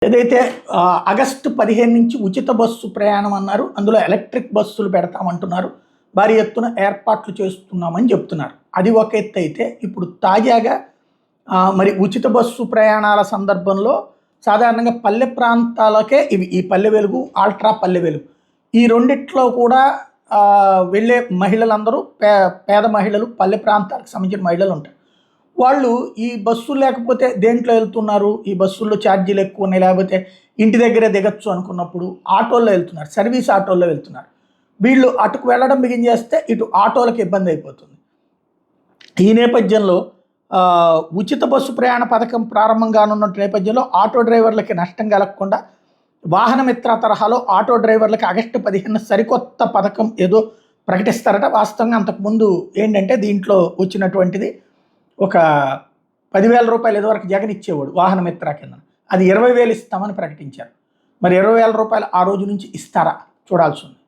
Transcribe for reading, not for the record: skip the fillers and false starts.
ఏదైతే ఆగస్టు 15 నుంచి ఉచిత బస్సు ప్రయాణం అన్నారు. అందులో ఎలక్ట్రిక్ బస్సులు పెడతామంటున్నారు. భారీ ఎత్తున ఏర్పాట్లు చేస్తున్నామని చెప్తున్నారు. అది ఒక ఎత్తు అయితే ఇప్పుడు తాజాగా మరి ఉచిత బస్సు ప్రయాణాల సందర్భంలో సాధారణంగా పల్లె ప్రాంతాలకే ఇవి ఈ పల్లె వెలుగు, ఆల్ట్రా పల్లె వెలుగు ఈ రెండిట్లో కూడా వెళ్ళే మహిళలందరూ పేద మహిళలు, పల్లె ప్రాంతాలకు సంబంధించిన మహిళలు ఉంటారు. వాళ్ళు ఈ బస్సు లేకపోతే దేంట్లో వెళ్తున్నారు, ఈ బస్సుల్లో ఛార్జీలు ఎక్కువ ఉన్నాయి, లేకపోతే ఇంటి దగ్గరే దిగచ్చు అనుకున్నప్పుడు ఆటోల్లో వెళ్తున్నారు, సర్వీస్ ఆటోల్లో వెళ్తున్నారు. వీళ్ళు అటుకు వెళ్ళడం బిగించేస్తే ఇటు ఆటోలకు ఇబ్బంది అయిపోతుంది. ఈ నేపథ్యంలో ఉచిత బస్సు ప్రయాణ పథకం ప్రారంభం కానున్న నేపథ్యంలో ఆటో డ్రైవర్లకి నష్టం కలగకుండా వాహనమిత్ర తరహాలో ఆటో డ్రైవర్లకి ఆగస్టు 15 సరికొత్త పథకం ఏదో ప్రకటిస్తారట. వాస్తవంగా అంతకుముందు ఏంటంటే దీంట్లో వచ్చినటువంటిది ఒక 10,000 రూపాయలు ఇదివరకు జగన్ ఇచ్చేవాడు వాహనమిత్ర కింద, అది 20,000 ఇస్తామని ప్రకటించారు. మరి 20,000 రూపాయలు ఆ రోజు నుంచి ఇస్తారా చూడాల్సి ఉంది.